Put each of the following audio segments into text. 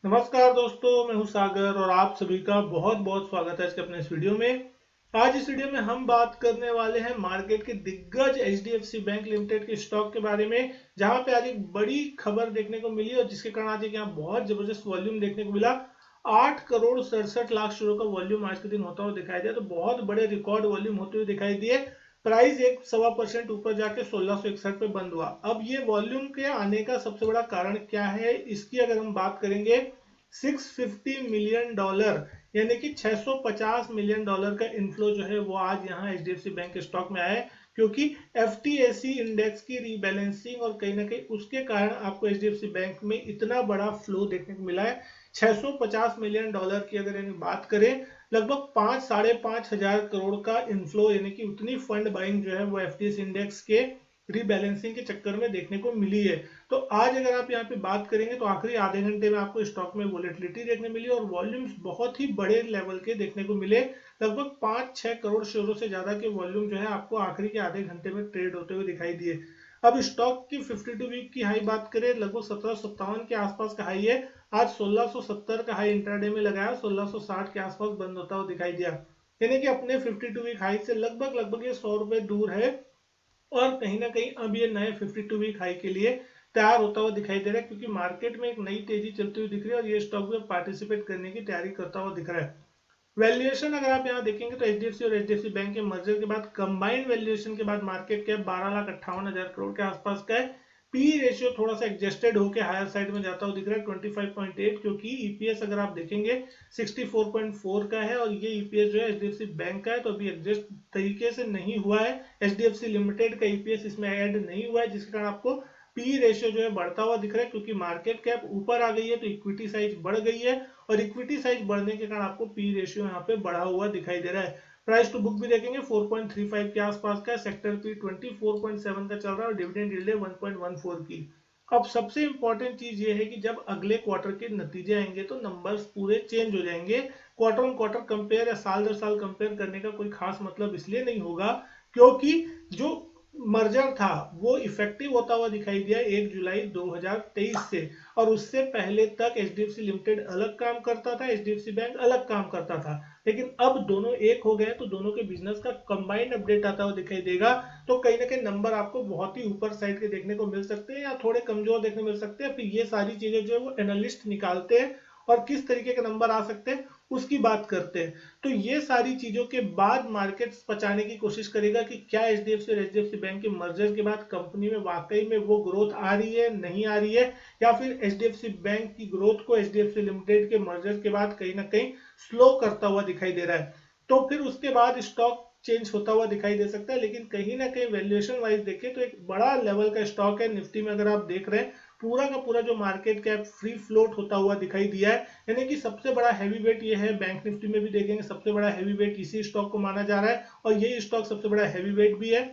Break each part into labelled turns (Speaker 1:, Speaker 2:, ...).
Speaker 1: नमस्कार दोस्तों, मैं हूं सागर और आप सभी का बहुत बहुत स्वागत है आज के अपने इस वीडियो में। आज इस वीडियो में हम बात करने वाले हैं मार्केट के दिग्गज एचडीएफसी बैंक लिमिटेड के स्टॉक के बारे में, जहां पे आज एक बड़ी खबर देखने को मिली और जिसके कारण आज एक यहाँ बहुत जबरदस्त वॉल्यूम देखने को मिला। 8 करोड़ 67 लाख शेयरों का वॉल्यूम आज के दिन होता हुआ दिखाई दिया, तो बहुत बड़े रिकॉर्ड वॉल्यूम होते हुए दिखाई दिए। प्राइस 1.25% ऊपर जाके 1661 पे बंद हुआ। अब ये वॉल्यूम के आने का सबसे बड़ा कारण क्या है, इसकी अगर हम बात करेंगे, $650 मिलियन यानी कि $650 मिलियन का इनफ्लो जो है वो आज यहाँ एचडीएफसी बैंक के स्टॉक में आया है, क्योंकि एफटीएसी इंडेक्स की रीबैलेंसिंग और कहीं ना कहीं उसके कारण आपको एचडीएफसी बैंक में इतना बड़ा फ्लो देखने को मिला है। $650 मिलियन की अगर बात करें, लगभग 5-5.5 हजार करोड़ का इनफ्लो यानी कि उतनी फंड बाइंग जो है वो एफटीएस इंडेक्स के रीबैलेंसिंग के चक्कर में देखने को मिली है। तो आज अगर आप यहाँ पे बात करेंगे तो आखिरी आधे घंटे में आपको स्टॉक में वोलेटिलिटी देखने मिली और वॉल्यूम्स बहुत ही बड़े लेवल के देखने को मिले। लगभग 5-6 करोड़ शेयरों से ज्यादा के वॉल्यूम जो है आपको आखिरी के आधे घंटे में ट्रेड होते हुए दिखाई दिए। अब स्टॉक की 52 वीक की हाई बात करें, लगभग 1757 के आसपास का हाई है। आज 1670 का हाई इंट्राडे में लगाया, 1660 के आसपास बंद होता हुआ दिखाई दिया, यानी कि अपने 52 वीक हाई से लगभग ये 100 रुपए दूर है। और कहीं ना कहीं अब ये नए 52 वीक हाई के लिए तैयार होता हुआ दिखाई दे रहा है, क्योंकि मार्केट में एक नई तेजी चलती हुई दिख रही है और ये स्टॉक भी पार्टिसिपेट करने की तैयारी करता हुआ दिख रहा है। वैल्यूएशन अगर आप यहाँ देखेंगे तो एचडीएफसी और एचडीएफसी बैंक के मर्जर के बाद कंबाइंड वैल्यूएशन के बाद मार्केट कैप 12,58,000 करोड़ के आसपास का है। पी रेशियो थोड़ा सा एडजस्टेड होकर हायर साइड में जाता हुआ दिख रहा है 25.8, क्योंकि ईपीएस अगर आप देखेंगे 64.4 का है और ये ईपीएस जो है एचडीएफसी बैंक का है, तो अभी एडजस्ट तरीके से नहीं हुआ है। एचडीएफसी लिमिटेड का ईपीएस इसमें ऐड नहीं हुआ है, जिसके कारण आपको पी रेशियो जो है बढ़ता हुआ दिख रहा है, क्योंकि मार्केट कैप ऊपर आ गई है तो इक्विटी साइज बढ़ गई है और इक्विटी साइज बढ़ने के कारण आपको पी रेशियो यहाँ पे बढ़ा हुआ दिखाई दे रहा है। प्राइस टू बुक भी देखेंगे 4.35 के आसपास का, सेक्टर पी 24.7 का चल रहा है और डिविडेंड यील्ड है 1.14 की। अब सबसे इंपॉर्टेंट चीज ये है कि जब अगले क्वार्टर के नतीजे आएंगे तो नंबर्स पूरे चेंज हो जाएंगे। क्वार्टर ऑन क्वार्टर कंपेयर या साल दर साल कंपेयर करने का कोई खास मतलब इसलिए नहीं होगा, क्योंकि जो मर्जर था वो इफेक्टिव होता हुआ दिखाई दिया 1 जुलाई 2023 से, और उससे पहले तक एचडीएफसी लिमिटेड अलग काम करता था, एचडीएफसी बैंक अलग काम करता था। लेकिन अब दोनों एक हो गए तो दोनों के बिजनेस का कंबाइंड अपडेट आता हुआ दिखाई देगा। तो कहीं ना कहीं नंबर आपको बहुत ही ऊपर साइड के देखने को मिल सकते हैं या थोड़े कमजोर देखने को मिल सकते हैं। फिर ये सारी चीजें जो है वो एनालिस्ट निकालते हैं और किस तरीके के नंबर आ सकते हैं उसकी बात करते हैं। तो ये सारी चीजों के बाद मार्केट पचाने की कोशिश करेगा कि क्या एचडीएफसी और एचडीएफसी बैंक के मर्जर के बाद कंपनी में वाकई में वो ग्रोथ आ रही है, नहीं आ रही है, या फिर एचडीएफसी बैंक की ग्रोथ को एचडीएफसी लिमिटेड के मर्जर के बाद कहीं ना कहीं स्लो करता हुआ दिखाई दे रहा है। तो फिर उसके बाद स्टॉक चेंज होता हुआ दिखाई दे सकता है। लेकिन कहीं ना कहीं वैल्यूएशन वाइज देखें तो एक बड़ा लेवल का स्टॉक है। निफ्टी में अगर आप देख रहे हैं, पूरा का पूरा जो मार्केट कैप फ्री फ्लोट होता हुआ दिखाई दिया है, यानी कि सबसे बड़ा हैवी वेट ये है। बैंक निफ्टी में भी देखेंगे सबसे बड़ा हैवी वेट इसी स्टॉक को माना जा रहा है और ये स्टॉक सबसे बड़ा हैवी वेट भी है।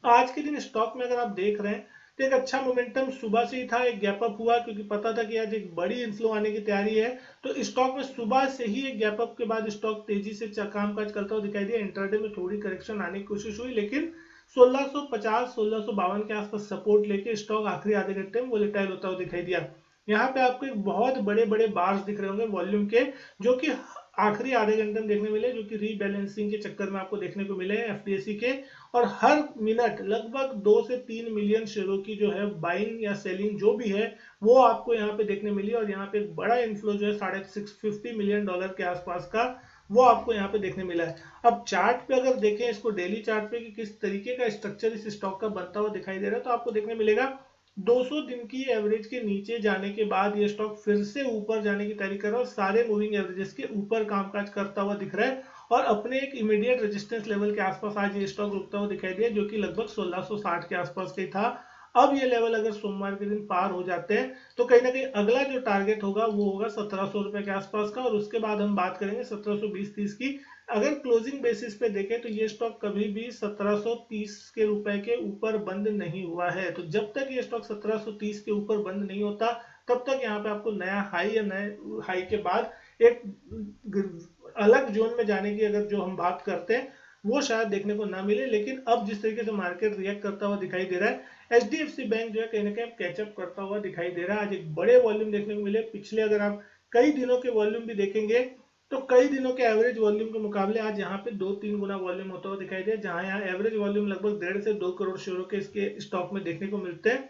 Speaker 1: आज के दिन स्टॉक में अगर आप देख रहे हैं तो एक अच्छा मोमेंटम सुबह से ही था, एक गैप अप हुआ क्योंकि पता था कि आज एक बड़ी इन्फ्लो आने की तैयारी है। तो स्टॉक में सुबह से ही एक गैप अप के बाद स्टॉक तेजी से कामकाज करता हुआ दिखाई दिया। इंटरडे में थोड़ी करेक्शन आने की कोशिश हुई, लेकिन 1650 1652 के आसपास सपोर्ट लेके स्टॉक आखिरी आधे घंटे में वोलेटाइल होता हुआ दिखाई दिया। यहाँ पे आपको एक बहुत बड़े बड़े बार्स दिख रहे होंगे वॉल्यूम के, जो कि आखिरी आधे घंटे में देखने मिले, जो कि रीबैलेंसिंग के चक्कर में आपको देखने को मिले एफटीएसी के। और हर मिनट लगभग 2 से 3 मिलियन शेयरों की जो है बाइंग या सेलिंग जो भी है वो आपको यहाँ पे देखने मिली और यहाँ पे एक बड़ा इन्फ्लो जो है $650 मिलियन के आसपास का वो आपको यहाँ पे देखने मिला है। अब चार्ट पे अगर देखें इसको, डेली चार्ट पे कि किस तरीके का स्ट्रक्चर इस स्टॉक का बनता हुआ दिखाई दे रहा है, तो आपको देखने मिलेगा 200 दिन की एवरेज के नीचे जाने के बाद ये स्टॉक फिर से ऊपर जाने की तैयारी कर रहा है और सारे मूविंग एवरेजेस के ऊपर कामकाज करता हुआ दिख रहा है और अपने एक इमीडिएट रेजिस्टेंस लेवल के आसपास आज ये स्टॉक रुकता हुआ दिखाई दिया, जो कि लगभग 1660 के आसपास का ही था। अब ये लेवल अगर सोमवार के दिन पार हो जाते हैं तो कहीं ना कहीं अगला जो टारगेट होगा वो होगा 1700 रुपए के आसपास का, और उसके बाद हम बात करेंगे 1720-30 की। अगर क्लोजिंग बेसिस पे देखें तो ये स्टॉक कभी भी 1730 के रुपए के ऊपर बंद नहीं हुआ है। तो जब तक ये स्टॉक 1730 के ऊपर बंद नहीं होता तब तक यहाँ पे आपको नया हाई या नए हाई के बाद एक अलग जोन में जाने की अगर जो हम बात करते हैं वो शायद देखने को ना मिले। लेकिन अब जिस तरीके से मार्केट रिएक्ट करता हुआ दिखाई दे रहा है, एचडीएफसी बैंक जो है कहीं ना कहीं कैचअप करता हुआ दिखाई दे रहा है। आज एक बड़े वॉल्यूम देखने को मिले। पिछले अगर आप कई दिनों के वॉल्यूम भी देखेंगे तो कई दिनों के एवरेज वॉल्यूम के मुकाबले आज यहाँ पे 2-3 गुना वॉल्यूम होता हुआ दिखाई दे, जहां यहाँ एवरेज वॉल्यूम लगभग 1.5 से 2 करोड़ शेयरों के इसके स्टॉक में देखने को मिलते हैं।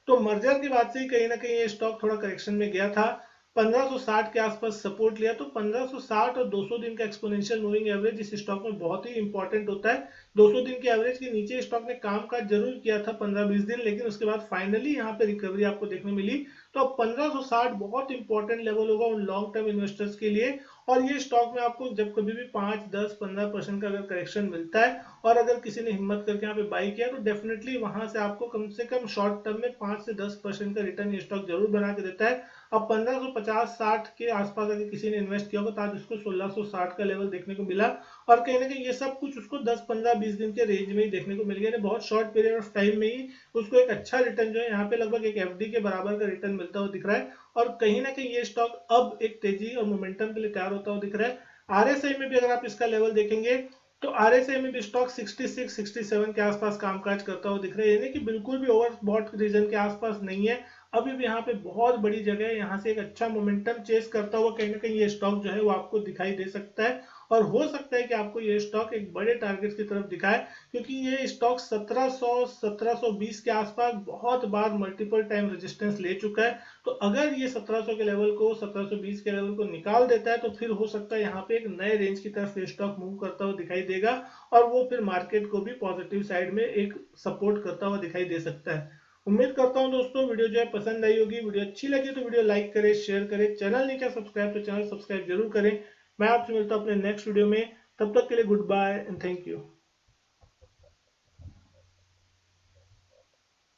Speaker 1: तो मर्जर के बाद से ही कहीं ना कहीं ये स्टॉक थोड़ा करेक्शन में गया था, 1560 के आसपास सपोर्ट लिया। तो 1560 और 200 दिन का एक्सपोनेंशियल मूविंग एवरेज इस स्टॉक में बहुत ही इंपॉर्टेंट होता है। 200 दिन के एवरेज के नीचे स्टॉक ने काम काज जरूर किया था 15-20 दिन, लेकिन उसके बाद फाइनली यहाँ पे रिकवरी आपको देखने मिली। तो अब 1560 बहुत इंपॉर्टेंट लेवल होगा उन लॉन्ग टर्म इन्वेस्टर्स के लिए। और ये स्टॉक में आपको जब कभी भी 5, 10, 15% का अगर करेक्शन मिलता है और अगर किसी ने हिम्मत करके यहाँ पे बाई किया तो डेफिनेटली वहां से आपको कम से कम शॉर्ट टर्म में 5 से 10% का रिटर्न ये स्टॉक जरूर बना के देता है। अब 1550-60 के आसपास अगर किसी ने इन्वेस्ट किया होगा तो आज उसको 1660 का लेवल देखने को मिला। और कहीं ना कहीं ये सब कुछ उसको 10, 15, 20 दिन के रेंज में ही देखने को मिल गया, बहुत शॉर्ट पीरियड ऑफ टाइम में ही उसको एक अच्छा रिटर्न जो है यहाँ पे लगभग एक एफडी के बराबर का रिटर्न मिलता हुआ दिख रहा है। और कहीं ना कहीं ये स्टॉक अब एक तेजी और मोमेंटम के लिए तैयार होता हुआ दिख रहा है। आरएसआई में भी अगर आप इसका लेवल देखेंगे तो आरएसआई में भी स्टॉक 66-67 के आसपास कामकाज करता हुआ दिख रहा है, यानी कि बिल्कुल भी ओवरबॉट रीजन के आसपास नहीं है। अभी भी यहाँ पे बहुत बड़ी जगह है, यहाँ से एक अच्छा मोमेंटम चेस करता हुआ कहीं ना कहीं ये स्टॉक जो है वो आपको दिखाई दे सकता है। और हो सकता है कि आपको ये स्टॉक एक बड़े टारगेट की तरफ दिखाए, क्योंकि ये स्टॉक 1700-1720 के आसपास बहुत बार मल्टीपल टाइम रेजिस्टेंस ले चुका है। तो अगर ये 1700 के लेवल को 1720 के लेवल को निकाल देता है तो फिर हो सकता है यहाँ पे एक नए रेंज की तरफ स्टॉक मूव करता हुआ दिखाई देगा और वो फिर मार्केट को भी पॉजिटिव साइड में एक सपोर्ट करता हुआ दिखाई दे सकता है। उम्मीद करता हूं दोस्तों वीडियो जो है पसंद आई होगी। वीडियो अच्छी लगी तो वीडियो लाइक करें, शेयर करें, चैनल नहीं किया सब्सक्राइब तो चैनल सब्सक्राइब जरूर करें। मैं आपसे मिलता हूं अपने नेक्स्ट वीडियो में, तब तक के लिए goodbye and thank you.